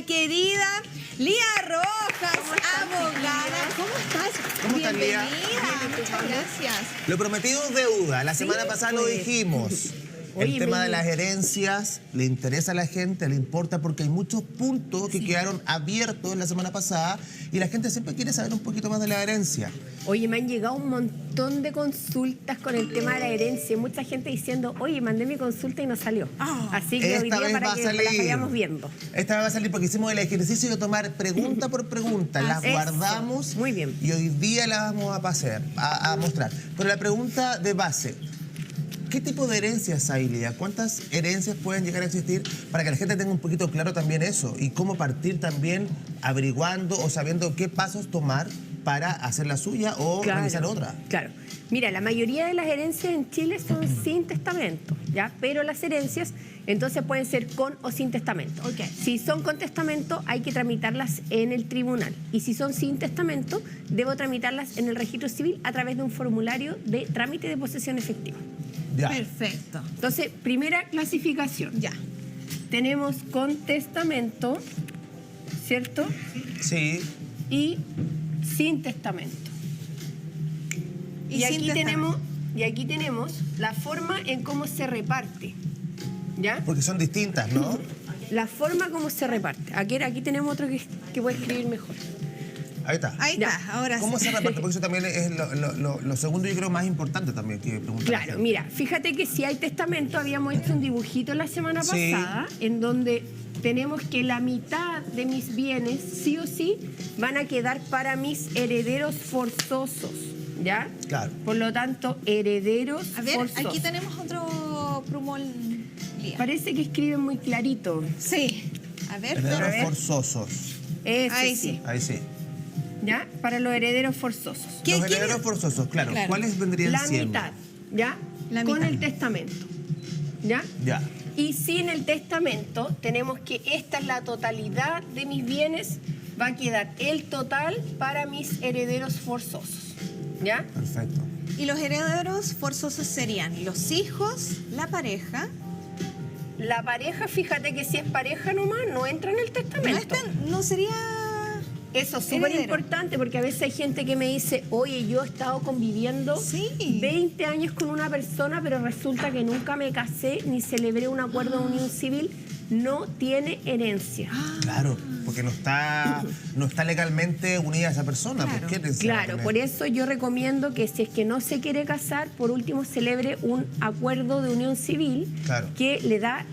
Querida Lía Rojas, abogada. ¿Cómo estás? ¿Cómo estás, Lía? Bienvenida, muchas gracias. Lo prometido es deuda. La semana pasada lo dijimos. El tema de las herencias le interesa a la gente, le importa porque hay muchos puntos que quedaron abiertos la semana pasada y la gente siempre quiere saber un poquito más de la herencia. Oye, me han llegado un montón de consultas con el tema de la herencia. Mucha gente diciendo, oye, mandé mi consulta y no salió. Así que hoy día para que las vayamos viendo. Esta vez va a salir porque hicimos el ejercicio de tomar pregunta por pregunta. Las guardamos. Muy bien. Y hoy día las vamos a mostrar. Pero la pregunta de base: ¿qué tipo de herencias hay, Lía? ¿Cuántas herencias pueden llegar a existir? Para que la gente tenga un poquito claro también eso. Y cómo partir también averiguando o sabiendo qué pasos tomar para hacer la suya o realizar otra. Claro. Mira, la mayoría de las herencias en Chile son sin testamento, ¿ya? Pero las herencias entonces pueden ser con o sin testamento. Si son con testamento, hay que tramitarlas en el tribunal. Y si son sin testamento, debo tramitarlas en el registro civil a través de un formulario de trámite de posesión efectiva. Ya. Perfecto. Entonces, primera clasificación. Ya. Tenemos con testamento, ¿cierto? Sí. Y sin testamento. Y aquí tenemos la forma en cómo se reparte. ¿Ya? Porque son distintas, ¿no? La forma como se reparte. Aquí tenemos otro que puede escribir mejor. Ahí está. Ahí Ya. está, ahora ¿Cómo sí. se reparte? Porque eso también es lo segundo, yo creo, más importante también que preguntar. Claro, mira, fíjate que si hay testamento, habíamos hecho un dibujito la semana pasada en donde tenemos que la mitad de mis bienes, sí o sí, van a quedar para mis herederos forzosos, ¿ya? Claro. Por lo tanto, herederos A ver, forzosos. aquí tenemos otro plumón, Lía. Parece que escriben muy clarito. Sí. A ver, Herederos pero... forzosos. Ese Ahí sí. sí. Ahí sí. ¿Ya? Para los herederos forzosos. ¿Qué Los herederos quiere? forzosos, claro. Claro. ¿Cuáles vendrían La siendo? mitad, ¿ya? La Con mitad. el testamento, ¿ya? Ya. Y sin el testamento, tenemos que esta es la totalidad de mis bienes, va a quedar el total para mis herederos forzosos, ¿ya? Perfecto. Y los herederos forzosos serían los hijos, la pareja. La pareja, fíjate que si es pareja nomás, no entra en el testamento. No sería... Eso es súper heredero. importante porque a veces hay gente que me dice, oye, yo he estado conviviendo Sí. 20 años con una persona, pero resulta que nunca me casé ni celebré un acuerdo de unión civil, no tiene herencia. Claro, porque no está legalmente unida a esa persona. Claro. ¿Por qué herencia va a Claro, tener? por eso yo recomiendo que si es que no se quiere casar, por último celebre un acuerdo de unión civil Claro. que le da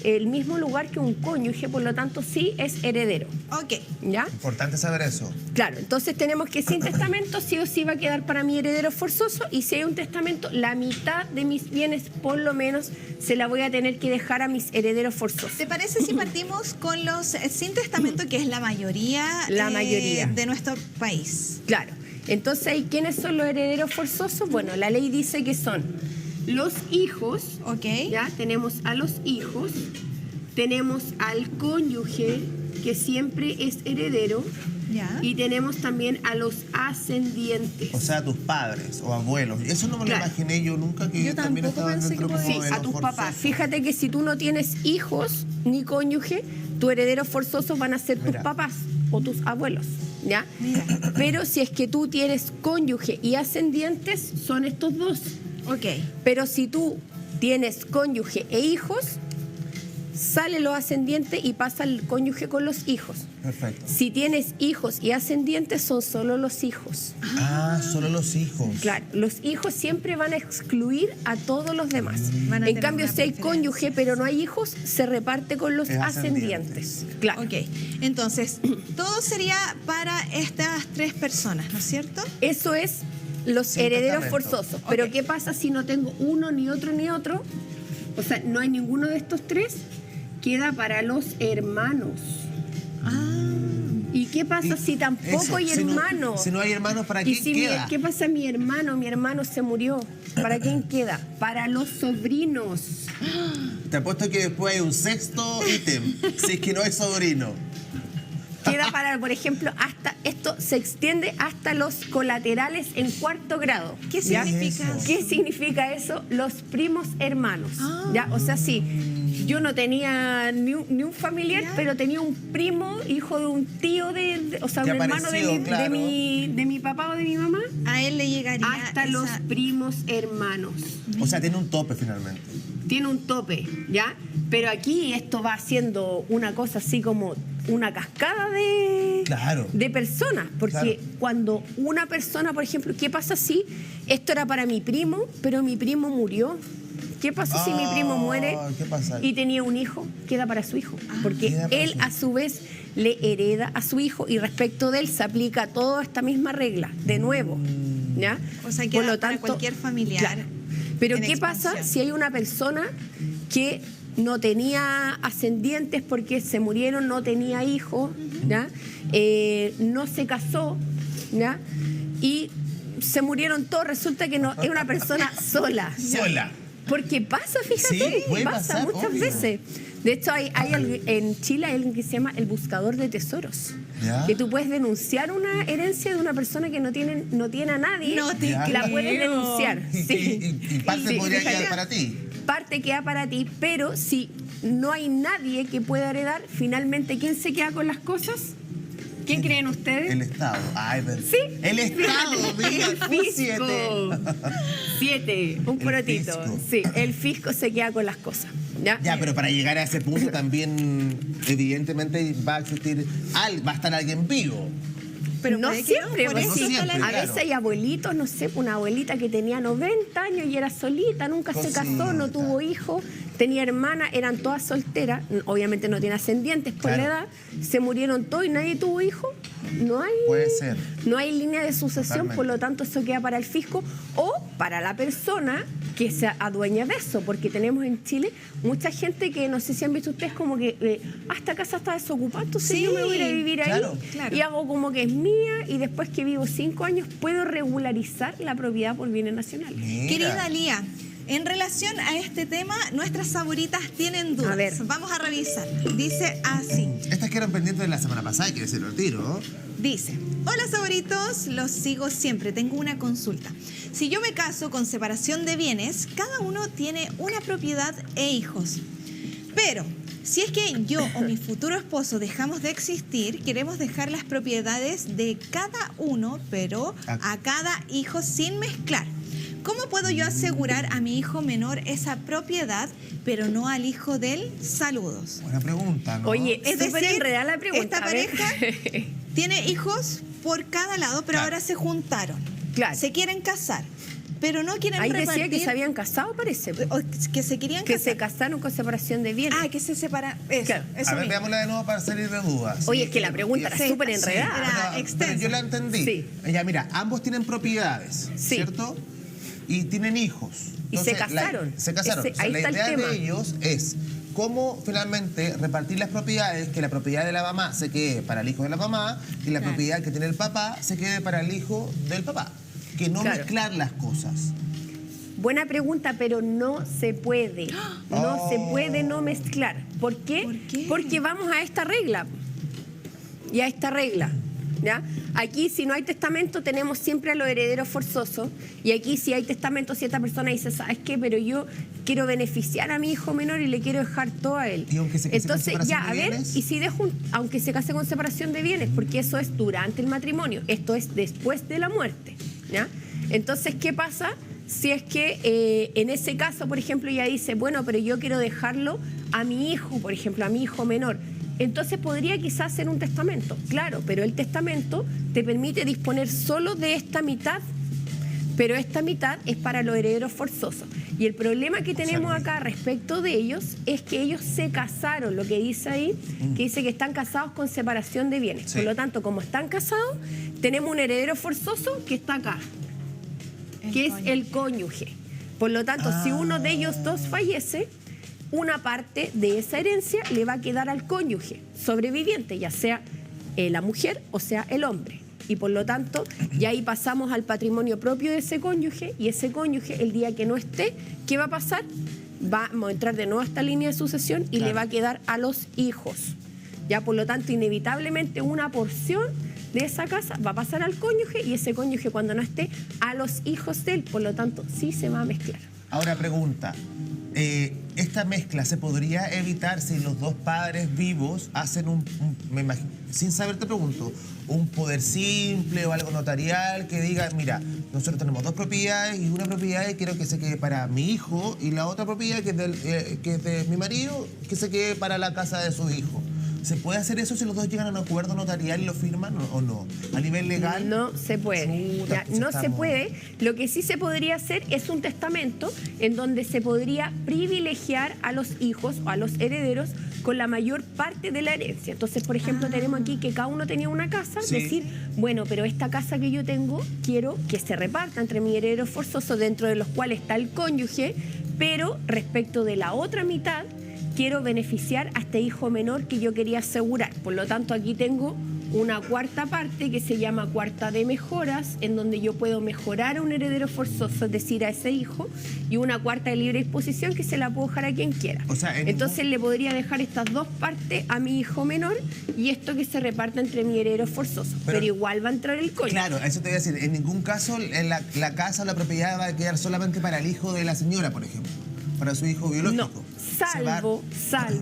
el mismo lugar que un cónyuge, por lo tanto sí es heredero. Ok. ¿Ya? Importante saber eso. Claro, entonces tenemos que sin testamento sí o sí va a quedar para mi heredero forzoso y si hay un testamento, la mitad de mis bienes por lo menos se la voy a tener que dejar a mis herederos forzosos. ¿Te parece si partimos con los sin testamento, que es la mayoría, de nuestro país? Claro, entonces ¿quiénes son los herederos forzosos? Bueno, la ley dice que son los hijos, Ok. ya tenemos a los hijos, tenemos al cónyuge que siempre es heredero Ya. y tenemos también a los ascendientes. O sea, tus padres o abuelos. Eso no me lo Claro. imaginé yo nunca, que Yo también tampoco estaban pensé dentro que como podía. de Sí, a los tus papás. forzosos. Fíjate que si tú no tienes hijos ni cónyuge, tus herederos forzosos van a ser tus Mira. papás o tus abuelos, ¿ya? Mira. Pero si es que tú tienes cónyuge y ascendientes, son estos dos. Ok. Pero si tú tienes cónyuge e hijos, sale los ascendientes y pasa el cónyuge con los hijos. Perfecto. Si tienes hijos y ascendientes, son solo los hijos. Solo los hijos. Claro, los hijos siempre van a excluir a todos los demás. Van a En tener cambio, una si hay preferencia. cónyuge pero no hay hijos, se reparte con los Es ascendientes. Claro. Ok. Entonces, todo sería para estas tres personas, ¿no es cierto? Eso es los Sin herederos testamento. forzosos. Pero Ok. ¿qué pasa si no tengo uno, ni otro, ni otro? O sea, no hay ninguno de estos tres. Queda para los hermanos. ¿Y qué pasa si tampoco Eso, hay si no- hermanos? si no hay hermanos, ¿para ¿Y quién si queda? qué pasa mi hermano? Mi hermano se murió. ¿Para quién queda? Para los sobrinos. Te apuesto que después hay un sexto ítem, si es que no hay sobrino. Queda para, por ejemplo, hasta esto se extiende hasta los colaterales en cuarto grado. ¿Qué ¿ya? significa eso? ¿Qué significa eso? Los primos hermanos. ¿Ya? O sea, si yo no tenía ni un familiar, pero tenía un primo, hijo de un tío, o sea, un hermano de mi papá o de mi mamá. A él le llegaría hasta los primos hermanos. O sea, tiene un tope finalmente. Tiene un tope, ¿ya? Pero aquí esto va haciendo una cosa así como una cascada de personas. Porque cuando una persona, por ejemplo, ¿qué pasa si esto era para mi primo, pero mi primo murió? ¿Qué pasa si mi primo muere y tenía un hijo? Queda para su hijo. Porque él, a su vez, le hereda a su hijo y respecto de él se aplica toda esta misma regla, de nuevo. ¿Ya? O sea, queda para cualquier familiar. Claro. Pero ¿qué pasa si hay una persona que no tenía ascendientes porque se murieron, no tenía hijos, ¿ya? No se casó, ¿ya? Y se murieron todos, resulta que no es una persona sola. Sola. Porque pasa, fíjate, pasa muchas veces. De hecho, hay en Chile hay alguien que se llama el buscador de tesoros. ¿Ya? Que tú puedes denunciar una herencia de una persona que no tiene a nadie. No te la puedes denunciar. Y parte podría quedar para ti. Parte queda para ti, pero si no hay nadie que pueda heredar, finalmente, ¿quién se queda con las cosas? ¿Quién creen ustedes? El Estado. Sí. El Estado, mira, el fisco. 7, un porotito. Sí, el fisco se queda con las cosas. ¿Ya? Pero para llegar a ese punto también, evidentemente, va a estar alguien vivo. Pero no siempre, a veces hay abuelitos, no sé, una abuelita que tenía 90 años y era solita, nunca se casó, no tuvo hijos, tenía hermana, eran todas solteras, obviamente no tiene ascendientes por la edad, se murieron todos y nadie tuvo hijos. Puede ser. No hay línea de sucesión, totalmente. Por lo tanto eso queda para el fisco o para la persona que se adueña de eso, porque tenemos en Chile mucha gente que, no sé si han visto ustedes, como que esta casa está desocupada, entonces yo me voy a ir a vivir ahí y hago como que es mía y después que vivo 5 años puedo regularizar la propiedad por bienes nacionales. Mira. Querida Lía, en relación a este tema, nuestras saboritas tienen dudas. A ver. Vamos a revisar. Dice así. Estas que eran pendientes de la semana pasada, hay que decirlo al tiro. Dice, hola saboritos, los sigo siempre, tengo una consulta. Si yo me caso con separación de bienes, cada uno tiene una propiedad e hijos. Pero si es que yo o mi futuro esposo dejamos de existir, queremos dejar las propiedades de cada uno, pero a cada hijo sin mezclar. ¿Cómo puedo yo asegurar a mi hijo menor esa propiedad, pero no al hijo de él? Saludos. Buena pregunta, ¿no? Oye, es súper enredada la pregunta. Esta pareja tiene hijos por cada lado, pero ahora se juntaron. Claro. Se quieren casar, pero no quieren repartir. Ahí decía que se habían casado, parece. Que se querían casar. Que se casaron con separación de bienes. Que se separan. Eso, claro. Eso a ver, veámosla de nuevo para salir de dudas. Oye, es que la pregunta era súper enredada. Pero yo la entendí. Sí. Ya, mira, ambos tienen propiedades, ¿cierto? Y tienen hijos. Entonces, y se casaron. Se casaron. Ahí la está idea el tema. de ellos es cómo finalmente repartir las propiedades, que la propiedad de la mamá se quede para el hijo de la mamá y la propiedad que tiene el papá se quede para el hijo del papá. Que no mezclar las cosas. Buena pregunta, pero no se puede. No se puede no mezclar. ¿Por qué? ¿Por qué? Porque vamos a esta regla. Y a esta regla. ¿Ya? Aquí, si no hay testamento, tenemos siempre a los herederos forzosos. Y aquí, si hay testamento, si esta persona dice, ¿sabes qué? Pero yo quiero beneficiar a mi hijo menor y le quiero dejar todo a él. ¿Y aunque se case entonces, con separación de bienes? y si dejo aunque se case con separación de bienes, porque eso es durante el matrimonio, esto es después de la muerte. ¿Ya? Entonces, ¿qué pasa? Si es que en ese caso, por ejemplo, ella dice, bueno, pero yo quiero dejarlo a mi hijo, por ejemplo, a mi hijo menor. Entonces podría quizás hacer un testamento, claro, pero el testamento te permite disponer solo de esta mitad, pero esta mitad es para los herederos forzosos. Y el problema que tenemos acá respecto de ellos es que ellos se casaron, lo que dice ahí, que dice que están casados con separación de bienes. Por lo tanto, como están casados, tenemos un heredero forzoso que está acá, que es el cónyuge. Por lo tanto, si uno de ellos dos fallece, una parte de esa herencia le va a quedar al cónyuge sobreviviente, ya sea la mujer o sea el hombre. Y por lo tanto, ya ahí pasamos al patrimonio propio de ese cónyuge, y ese cónyuge, el día que no esté, ¿qué va a pasar? Vamos a entrar de nuevo a esta línea de sucesión y le va a quedar a los hijos. Ya, por lo tanto, inevitablemente una porción de esa casa va a pasar al cónyuge, y ese cónyuge, cuando no esté, a los hijos de él. Por lo tanto, sí se va a mezclar. Ahora pregunta, esta mezcla se podría evitar si los dos padres vivos hacen me imagino, sin saber te pregunto, un poder simple o algo notarial que diga, mira, nosotros tenemos 2 propiedades y una propiedad quiero que se quede para mi hijo y la otra propiedad que es de mi marido, que se quede para la casa de su hijo. ¿Se puede hacer eso si los dos llegan a un acuerdo notarial y lo firman o no? ¿A nivel legal? No se puede. Chuta, pues No se puede. Lo que sí se podría hacer es un testamento en donde se podría privilegiar a los hijos o a los herederos con la mayor parte de la herencia. Entonces, por ejemplo, tenemos aquí que cada uno tenía una casa, Sí. decir, bueno, pero esta casa que yo tengo, quiero que se reparta entre mis herederos forzosos, dentro de los cuales está el cónyuge, pero respecto de la otra mitad, quiero beneficiar a este hijo menor que yo quería asegurar. Por lo tanto, aquí tengo una cuarta parte que se llama cuarta de mejoras, en donde yo puedo mejorar a un heredero forzoso, es decir, a ese hijo, y una cuarta de libre disposición que se la puedo dejar a quien quiera. O sea, entonces le podría dejar estas 2 partes a mi hijo menor y esto que se reparta entre mi heredero forzoso. Pero igual va a entrar el cónyuge. Claro, eso te voy a decir. En ningún caso la casa o la propiedad va a quedar solamente para el hijo de la señora, por ejemplo. Para su hijo biológico. No, salvo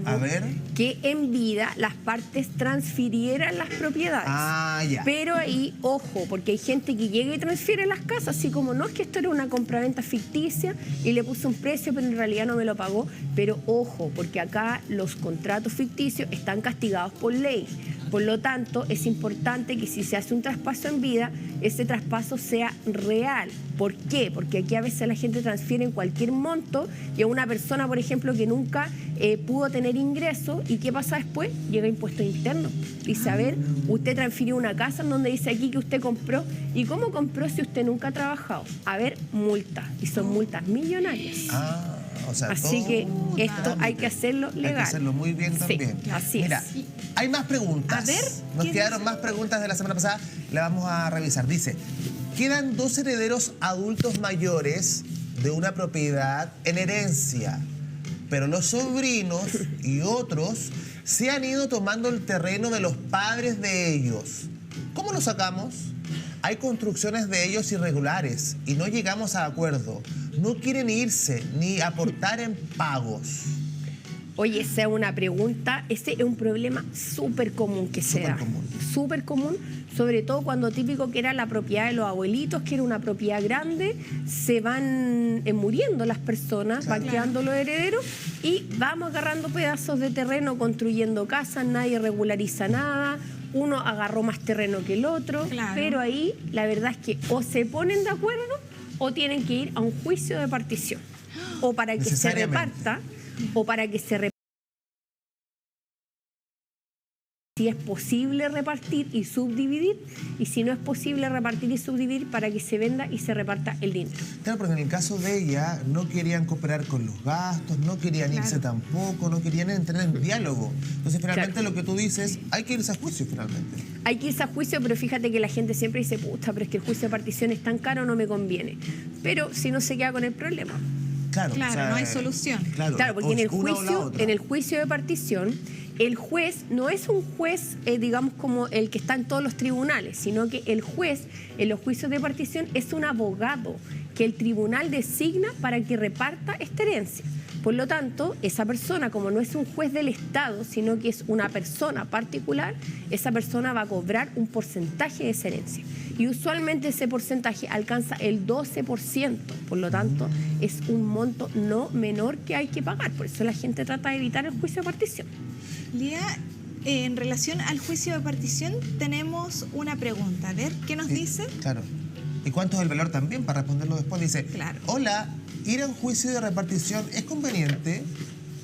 A ver. que en vida las partes transfirieran las propiedades. Ah, ya. Pero ahí, ojo, porque hay gente que llega y transfiere las casas, así como no es que esto era una compraventa ficticia y le puso un precio, pero en realidad no me lo pagó. Pero ojo, porque acá los contratos ficticios están castigados por ley. Por lo tanto, es importante que si se hace un traspaso en vida, ese traspaso sea real. ¿Por qué? Porque aquí a veces la gente transfiere en cualquier monto y a una persona, por ejemplo, que nunca pudo tener ingresos, ¿y qué pasa después? Llega impuesto interno. Dice, a ver, usted transfirió una casa en donde dice aquí que usted compró. ¿Y cómo compró si usted nunca ha trabajado? A ver, multa. Y son multas millonarias. O sea, así que esto hay que hacerlo legal. Hay que hacerlo muy bien también. Sí, así Mira, es. hay más preguntas. A ver, nos ¿qué quedaron dice? más preguntas de la semana pasada. La vamos a revisar. Dice, quedan 2 herederos adultos mayores de una propiedad en herencia, pero los sobrinos y otros se han ido tomando el terreno de los padres de ellos. ¿Cómo lo sacamos? Hay construcciones de ellos irregulares y no llegamos a acuerdo. No quieren irse ni aportar en pagos. Oye, esa es una pregunta, ese es un problema súper común que se da. Súper común, sobre todo cuando típico que era la propiedad de los abuelitos, que era una propiedad grande, se van muriendo las personas, van quedando los herederos y vamos agarrando pedazos de terreno, construyendo casas, nadie regulariza nada, uno agarró más terreno que el otro, pero ahí la verdad es que o se ponen de acuerdo o tienen que ir a un juicio de partición, o para que se reparta, o para que se reparta. Si es posible repartir y subdividir, y si no es posible repartir y subdividir, para que se venda y se reparta el dinero. Claro, porque en el caso de ella no querían cooperar con los gastos, no querían irse tampoco, no querían entrar en diálogo. Entonces, finalmente lo que tú dices, hay que irse a juicio finalmente. Hay que irse a juicio, pero fíjate que la gente siempre dice, puta, pero es que el juicio de partición es tan caro, no me conviene. Pero si no se queda con el problema. Claro, o sea, no hay solución. Claro, porque en el juicio de partición, el juez no es un juez, digamos, como el que está en todos los tribunales, sino que el juez en los juicios de partición es un abogado que el tribunal designa para que reparta esta herencia. Por lo tanto, esa persona, como no es un juez del Estado, sino que es una persona particular, esa persona va a cobrar un porcentaje de esa herencia. Y usualmente ese porcentaje alcanza el 12%. Por lo tanto, es un monto no menor que hay que pagar. Por eso la gente trata de evitar el juicio de partición. Lía, en relación al juicio de partición, tenemos una pregunta. A ver, ¿qué nos dice? Claro. ¿Y cuánto es el valor también? Para responderlo después. Dice, hola, ir a un juicio de repartición es conveniente.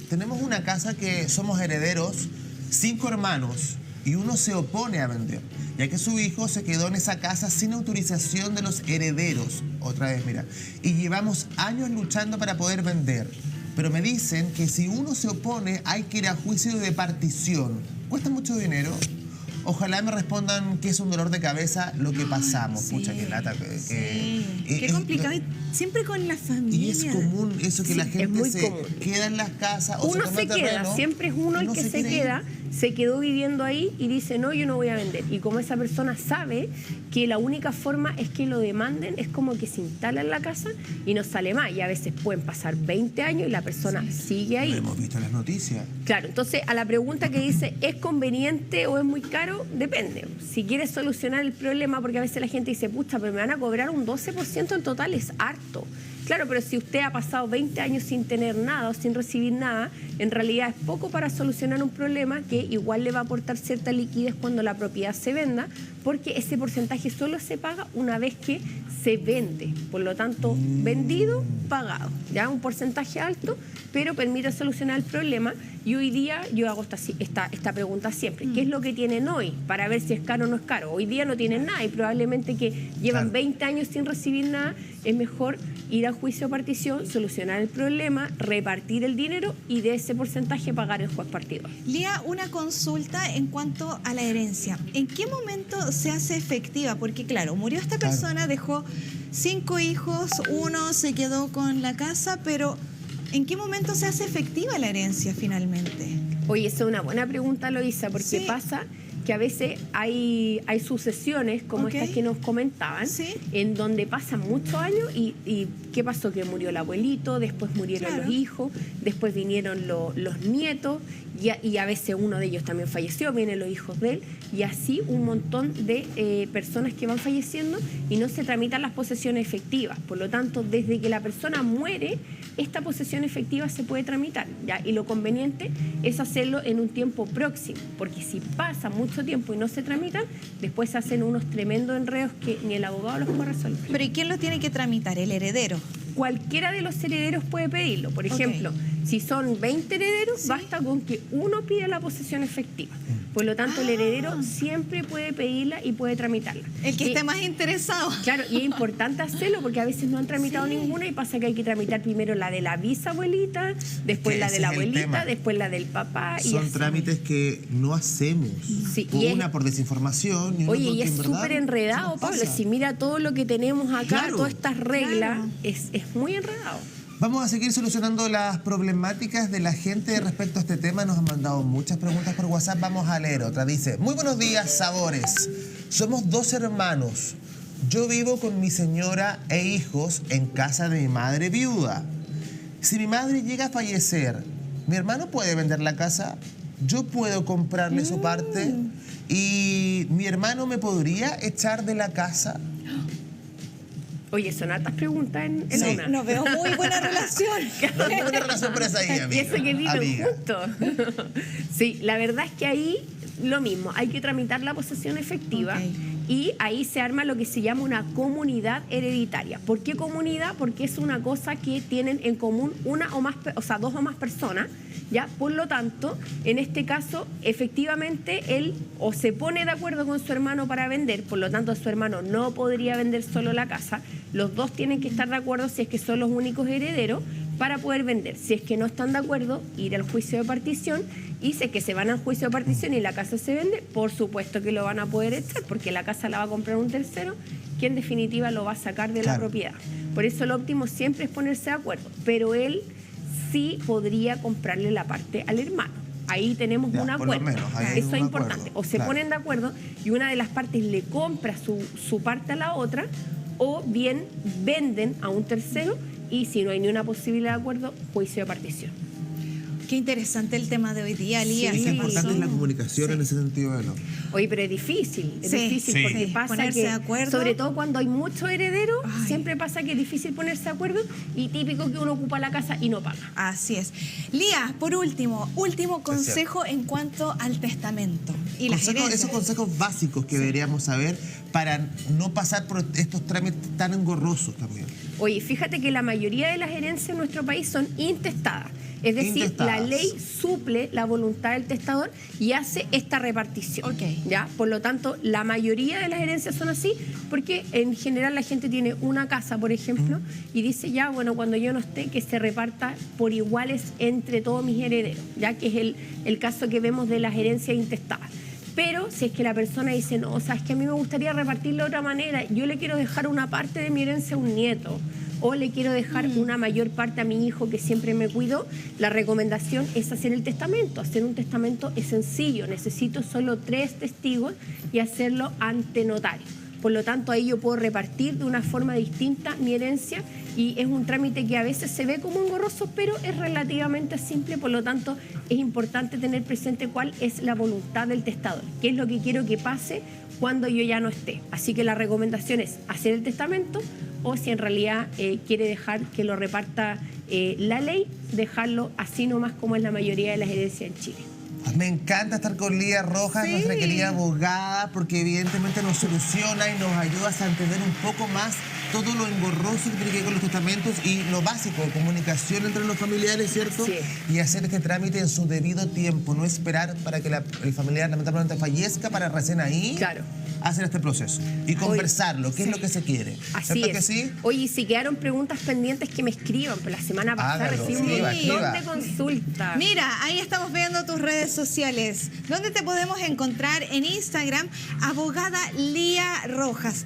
Tenemos una casa que somos herederos, 5 hermanos, y uno se opone a vender, ya que su hijo se quedó en esa casa sin autorización de los herederos. Otra vez, mira. Y llevamos años luchando para poder vender. Pero me dicen que si uno se opone hay que ir a juicio de partición. ¿Cuesta mucho dinero? Ojalá me respondan que es un dolor de cabeza lo que pasamos. Pucha, qué lata. Qué complicado. Siempre con la familia. Y es común eso que la gente se queda en las casas o uno se toma se queda, terreno, siempre es uno el que se queda. se quedó viviendo ahí y dice, no, yo no voy a vender. Y como esa persona sabe que la única forma es que lo demanden, es como que se instala en la casa y no sale más. Y a veces pueden pasar 20 años y la persona sigue ahí. Lo hemos visto en las noticias. Claro, entonces a la pregunta que dice, ¿es conveniente o es muy caro? Depende. Si quieres solucionar el problema, porque a veces la gente dice, pucha, pero me van a cobrar un 12% en total, es harto. Claro, pero si usted ha pasado 20 años sin tener nada o sin recibir nada, en realidad es poco para solucionar un problema que igual le va a aportar cierta liquidez cuando la propiedad se venda, porque ese porcentaje solo se paga una vez que se vende. Por lo tanto, vendido, pagado. Ya un porcentaje alto, pero permite solucionar el problema. Y hoy día yo hago esta pregunta siempre. ¿Qué es lo que tienen hoy para ver si es caro o no es caro? Hoy día no tienen nada y probablemente que llevan 20 años sin recibir nada. Es mejor ir a juicio de partición, solucionar el problema, repartir el dinero y de ese porcentaje pagar el juez partidor. Lía, una consulta en cuanto a la herencia. ¿En qué momento se hace efectiva? Porque claro, murió esta persona, dejó 5 hijos, uno se quedó con la casa, pero ¿en qué momento se hace efectiva la herencia finalmente? Oye, esa es una buena pregunta, Loisa, porque pasa que a veces hay sucesiones como estas que nos comentaban, en donde pasan muchos años y ¿qué pasó? Que murió el abuelito, después murieron los hijos, después vinieron los nietos y a veces uno de ellos también falleció, vienen los hijos de él y así un montón de personas que van falleciendo y no se tramitan las posesiones efectivas. Por lo tanto, desde que la persona muere, esta posesión efectiva se puede tramitar, ¿ya? Y lo conveniente es hacerlo en un tiempo próximo, porque si pasa mucho tiempo y no se tramitan, después se hacen unos tremendos enredos que ni el abogado los puede resolver. ¿Pero y quién lo tiene que tramitar? ¿El heredero? Cualquiera de los herederos puede pedirlo. Por ejemplo, si son 20 herederos, basta con que uno pida la posesión efectiva. Por lo tanto, el heredero siempre puede pedirla y puede tramitarla. El que esté más interesado. Claro, y es importante hacerlo porque a veces no han tramitado ninguna y pasa que hay que tramitar primero la de la bisabuelita, después la de la abuelita, después la del papá. Son trámites que no hacemos. Sí, una por desinformación. Oye, y es súper enredado, Pablo. Si mira todo lo que tenemos acá, todas estas reglas, es muy enredado. Vamos a seguir solucionando las problemáticas de la gente respecto a este tema. Nos han mandado muchas preguntas por WhatsApp. Vamos a leer otra. Dice, muy buenos días, sabores. Somos 2 hermanos. Yo vivo con mi señora e hijos en casa de mi madre viuda. Si mi madre llega a fallecer, ¿mi hermano puede vender la casa? ¿Yo puedo comprarle su parte? ¿Y mi hermano me podría echar de la casa? Oye, son hartas preguntas en una. No veo muy buena relación. No hay buena relación por esa ahí, amiga. Y eso que viven juntos. Sí, la verdad es que ahí lo mismo. Hay que tramitar la posesión efectiva y ahí se arma lo que se llama una comunidad hereditaria. ¿Por qué comunidad? Porque es una cosa que tienen en común una o más, o sea, 2 o más personas. ¿Ya? Por lo tanto, en este caso, efectivamente, él o se pone de acuerdo con su hermano para vender, por lo tanto, su hermano no podría vender solo la casa. Los dos tienen que estar de acuerdo si es que son los únicos herederos para poder vender. Si es que no están de acuerdo, ir al juicio de partición y si es que se van al juicio de partición y la casa se vende, por supuesto que lo van a poder echar porque la casa la va a comprar un tercero que en definitiva lo va a sacar de la propiedad. Por eso lo óptimo siempre es ponerse de acuerdo, pero él sí podría comprarle la parte al hermano. Ahí tenemos un acuerdo. Eso es importante. O se ponen de acuerdo y una de las partes le compra su parte a la otra, o bien venden a un tercero y si no hay ni una posibilidad de acuerdo, juicio de partición. Qué interesante el tema de hoy día, Lía. Sí, qué importante es la comunicación en ese sentido. Oye, pero es difícil porque pasa ponerse que, de acuerdo. sobre todo cuando hay muchos herederos, siempre pasa que es difícil ponerse de acuerdo y típico que uno ocupa la casa y no paga. Así es. Lía, por último consejo en cuanto al testamento y las herencias. Esos consejos básicos que deberíamos saber para no pasar por estos trámites tan engorrosos también. Oye, fíjate que la mayoría de las herencias en nuestro país son intestadas. Es decir, la ley suple la voluntad del testador y hace esta repartición. ¿Ya? Por lo tanto, la mayoría de las herencias son así porque en general la gente tiene una casa, por ejemplo, y dice ya, bueno, cuando yo no esté, que se reparta por iguales entre todos mis herederos, ya que es el caso que vemos de las herencias intestadas. Pero si es que la persona dice, no, o sea, es que a mí me gustaría repartirlo de otra manera, yo le quiero dejar una parte de mi herencia a un nieto, o le quiero dejar una mayor parte a mi hijo que siempre me cuidó, la recomendación es hacer el testamento. Hacer un testamento es sencillo, necesito solo 3 testigos y hacerlo ante notario. Por lo tanto, ahí yo puedo repartir de una forma distinta mi herencia y es un trámite que a veces se ve como engorroso, pero es relativamente simple. Por lo tanto, es importante tener presente cuál es la voluntad del testador, qué es lo que quiero que pase cuando yo ya no esté. Así que la recomendación es hacer el testamento o si en realidad quiere dejar que lo reparta la ley, dejarlo así nomás como es la mayoría de las herencias en Chile. Me encanta estar con Lía Rojas, Sí. nuestra querida abogada, porque evidentemente nos soluciona y nos ayuda a entender un poco más todo lo engorroso que tiene que ver con los testamentos y lo básico, comunicación entre los familiares, ¿cierto? Así es. Y hacer este trámite en su debido tiempo, no esperar para que el familiar lamentablemente fallezca para recién ahí Claro. hacer este proceso y conversarlo, qué es lo que se quiere. Así ¿Cierto es. que sí? Oye, y si quedaron preguntas pendientes, que me escriban. Pues la semana pasada Hágalo, recibí un escriba, montón escriba. de consultas. Mira, ahí estamos viendo tus redes sociales. ¿Dónde te podemos encontrar? En Instagram, abogada Lía Rojas.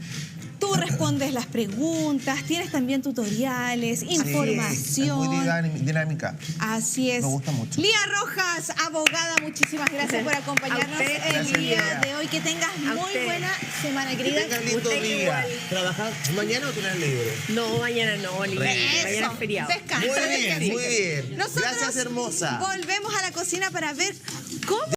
Tú respondes las preguntas, tienes también tutoriales, información. Es muy dinámica. Así es. Me gusta mucho. Lía Rojas, abogada, muchísimas gracias por acompañarnos A usted, el gracias, día Lía. de hoy. Que tengas A muy usted. buena semana, Que querida. tengas lindo Usted día. igual. ¿Trabajar mañana o tienes libre? No, mañana no, Lili. Mañana Eso, es feriado. descansa, Muy bien, descansa. muy bien. Nosotros Gracias, hermosa. volvemos a la cocina para ver cómo